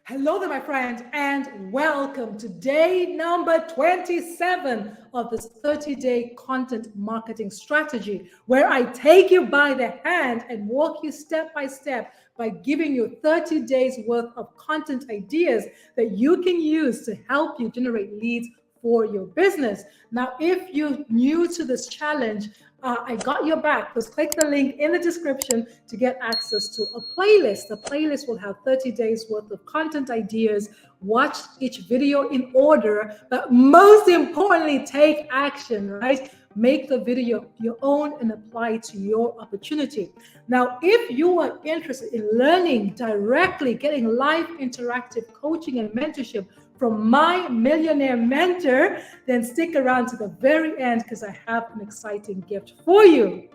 Hello there, my friend, and welcome to day number 27 of this 30-day content marketing strategy, where I take you by the hand and walk you step by step by giving you 30 days worth of content ideas that you can use to help you generate leads for your business. Now, if you're new to this challenge, I got your back. Just click the link in the description to get access to a playlist. The playlist will have 30 days worth of content ideas. Watch each video in order, but most importantly, take action, right? Make the video your own and apply it to your opportunity. Now, if you are interested in learning directly, getting live interactive coaching and mentorship from my millionaire mentor, then stick around to the very end because I have an exciting gift for you.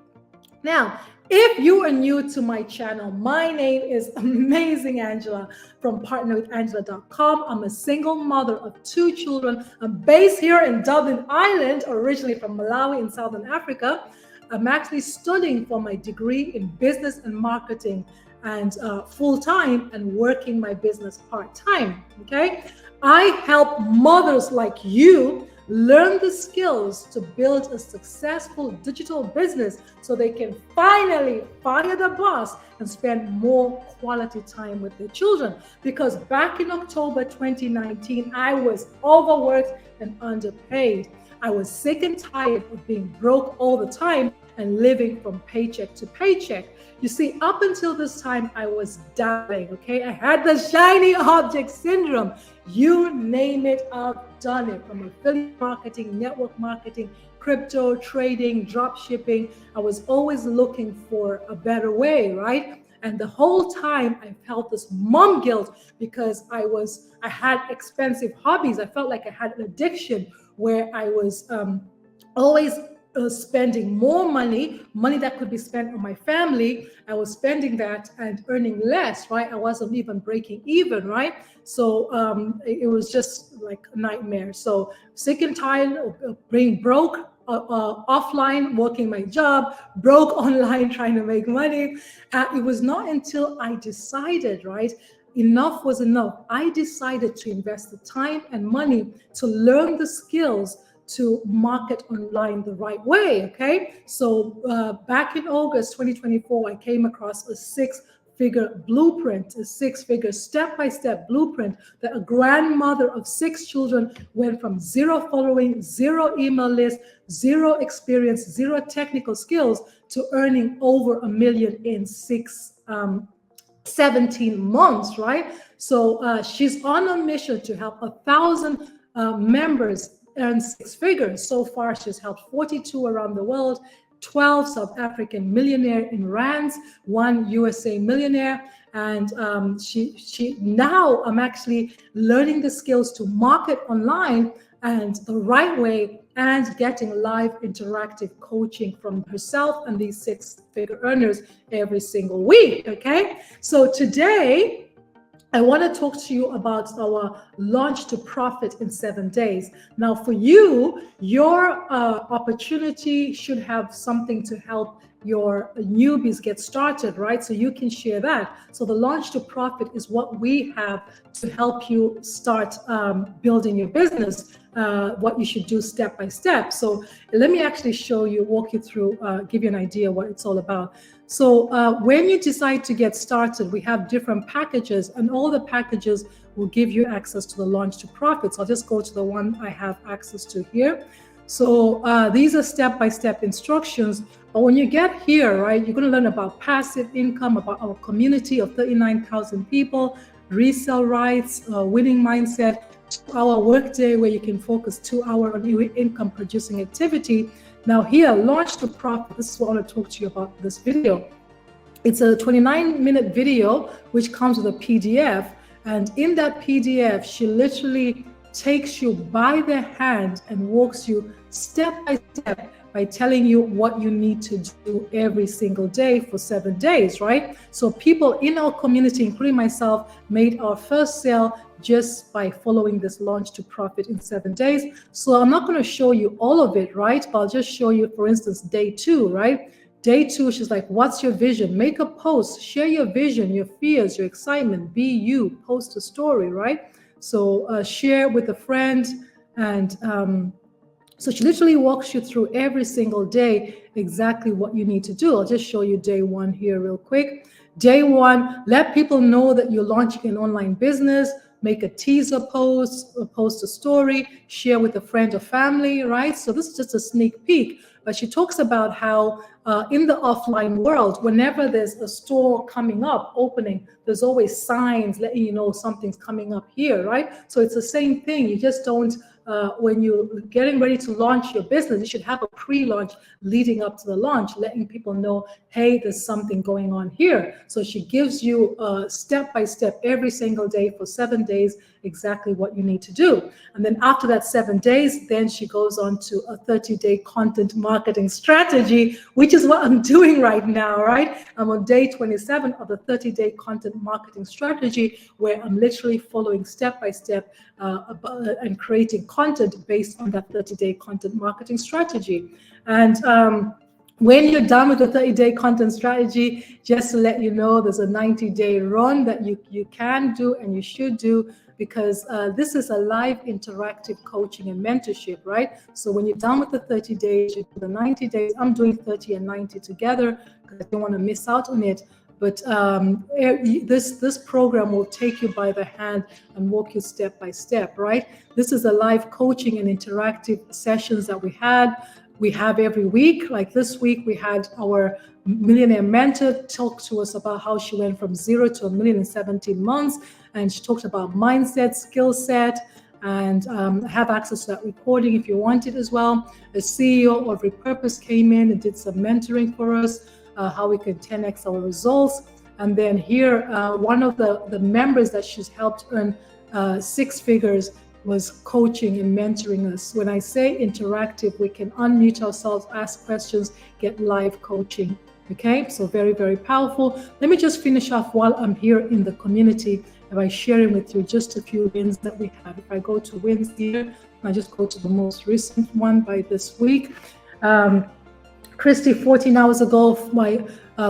Now, if you are new to my channel, my name is Amazing Angela from partnerwithangela.com. I'm a single mother of 2 children. I'm based here in Dublin, Ireland, originally from Malawi in Southern Africa. I'm actually studying for my degree in business and marketing and full-time and working my business part-time, okay? I help mothers like you learn the skills to build a successful digital business so they can finally fire the boss and spend more quality time with their children. Because back in October 2019, I was overworked and underpaid. I was sick and tired of being broke all the time and living from paycheck to paycheck. You see, up until this time, I was dying, okay? I had the shiny object syndrome. You name it, I've done it. From affiliate marketing, network marketing, crypto, trading, drop shipping. I was always looking for a better way, right? And the whole time I felt this mom guilt because I had expensive hobbies. I felt like I had an addiction where I was always spending more money that could be spent on my family. I was spending that and earning less, right? I wasn't even breaking even, right? So it was just like a nightmare. So sick and tired of being broke offline, working my job, broke online, trying to make money. It was not until I decided, right? Enough was enough. I decided to invest the time and money to learn the skills to market online the right way, okay? So back in August 2024, I came across a 6-figure blueprint, a 6-figure step-by-step blueprint that a grandmother of 6 children went from 0 following, 0 email list, 0 experience, 0 technical skills to earning over $1 million in 17 months, right? So she's on a mission to help 1,000 members earn 6 figures. So far, she's helped 42 around the world, 12 South African millionaire in rands, 1 USA millionaire. And she now I'm actually learning the skills to market online and the right way and getting live interactive coaching from herself and these 6-figure earners every single week, okay? So today, I want to talk to you about our launch to profit in 7 days. Now, for you, your opportunity should have something to help your newbies get started, right? So you can share that. So the launch to profit is what we have to help you start building your business, what you should do step by step. So let me actually show you, walk you through, give you an idea what it's all about. So when you decide to get started, we have different packages, and all the packages will give you access to the launch to profit. So I'll just go to the one I have access to here. So these are step-by-step instructions. But when you get here, right, you're going to learn about passive income, about our community of 39,000 people, resale rights, winning mindset, 2-hour workday where you can focus 2 hours on your income producing activity. Now here, launch to profit. This is what I want to talk to you about this video. It's a 29-minute video, which comes with a PDF. And in that PDF, she literally takes you by the hand and walks you step by step by telling you what you need to do every single day for 7 days, right? So people in our community, including myself, made our first sale just by following this launch to profit in 7 days. So I'm not going to show you all of it, right? But I'll just show you, for instance, day 2, right? Day 2, she's like, what's your vision? Make a post, share your vision, your fears, your excitement, be you, post a story, right? So share with a friend. And so she literally walks you through every single day exactly what you need to do. I'll just show you day 1 here real quick. Day 1, let people know that you're launching an online business, make a teaser post, post a story, share with a friend or family, right? So this is just a sneak peek. But she talks about how in the offline world, whenever there's a store coming up, opening, there's always signs letting you know something's coming up here, right? So it's the same thing. You just don't, when you're getting ready to launch your business, you should have a pre-launch leading up to the launch, letting people know, hey, there's something going on here. So she gives you step by step every single day for 7 days, exactly what you need to do. And then after that 7 days, then she goes on to a 30-day content marketing strategy, which is what I'm doing right now, right? I'm on day 27 of the 30-day content marketing strategy, where I'm literally following step by step and creating content based on that 30-day content marketing strategy. And when you're done with the 30-day content strategy, just to let you know, there's a 90-day run that you can do and you should do, because this is a live interactive coaching and mentorship, right? So when you're done with the 30 days, you do the 90 days. I'm doing 30 and 90 together because I don't want to miss out on it. But this program will take you by the hand and walk you step by step, right? This is a live coaching and interactive sessions that we have every week. Like this week, we had our millionaire mentor talk to us about how she went from 0 to $1 million in 17 months. And she talked about mindset, skill set, and have access to that recording if you want it as well. The CEO of Repurpose came in and did some mentoring for us, how we can 10x our results. And then here, one of the members that she's helped earn 6 figures was coaching and mentoring us. When I say interactive, we can unmute ourselves, ask questions, get live coaching. Okay, so very, very powerful. Let me just finish off while I'm here in the community by sharing with you just a few wins that we have. If I go to wins here, I just go to the most recent one by this week. Christy, 14 hours ago, my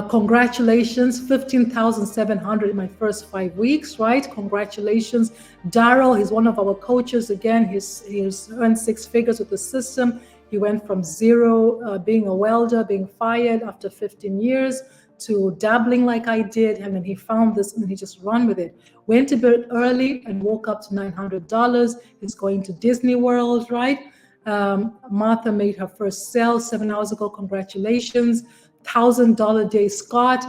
congratulations, 15,700 in my first 5 weeks, right? Congratulations. Daryl, he's one of our coaches. Again, he's earned 6 figures with the system. He went from 0, being a welder, being fired after 15 years, to dabbling like I did. And then he found this and he just ran with it. Went to bed early and woke up to $900. He's going to Disney World, right? Martha made her first sale 7 hours ago. Congratulations. $1,000 day Scott.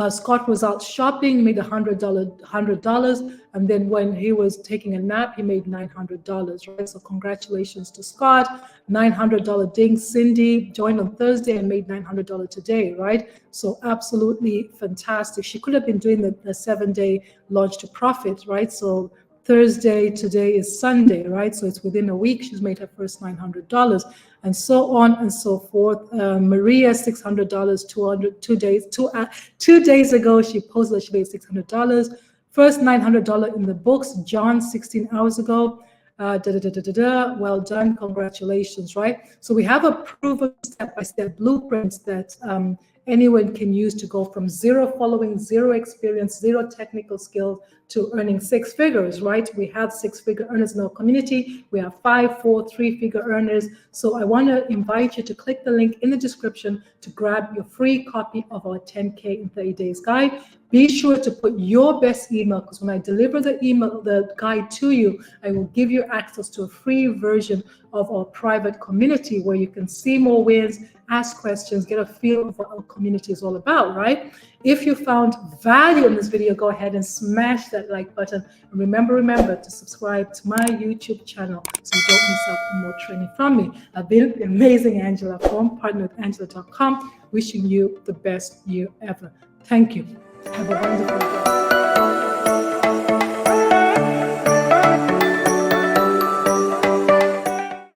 Scott was out shopping, made $100, and then when he was taking a nap, he made $900, right? So congratulations to Scott. $900 ding. Cindy joined on Thursday and made $900 today, right? So absolutely fantastic. She could have been doing the 7-day launch to profit, right? So Thursday, today is Sunday, right? So it's within a week, she's made her first $900, and so on and so forth. Maria, $600, 2 days ago, she posted that she made $600. First $900 in the books. John, 16 hours ago. Well done, congratulations, right? So we have a proven step-by-step blueprints that anyone can use to go from 0 following, 0 experience, 0 technical skills to earning 6 figures, right? We have 6-figure earners in our community. We have 5, 4, 3-figure earners. So I want to invite you to click the link in the description to grab your free copy of our 10K in 30 days guide. Be sure to put your best email, because when I deliver the guide to you, I will give you access to a free version of our private community where you can see more wins, ask questions, get a feel of what our community is all about, right? If you found value in this video, go ahead and smash that like button. And remember to subscribe to my YouTube channel so you don't miss out on more training from me. I've been the amazing Angela from partnerwithangela.com, wishing you the best year ever. Thank you. Have a wonderful day.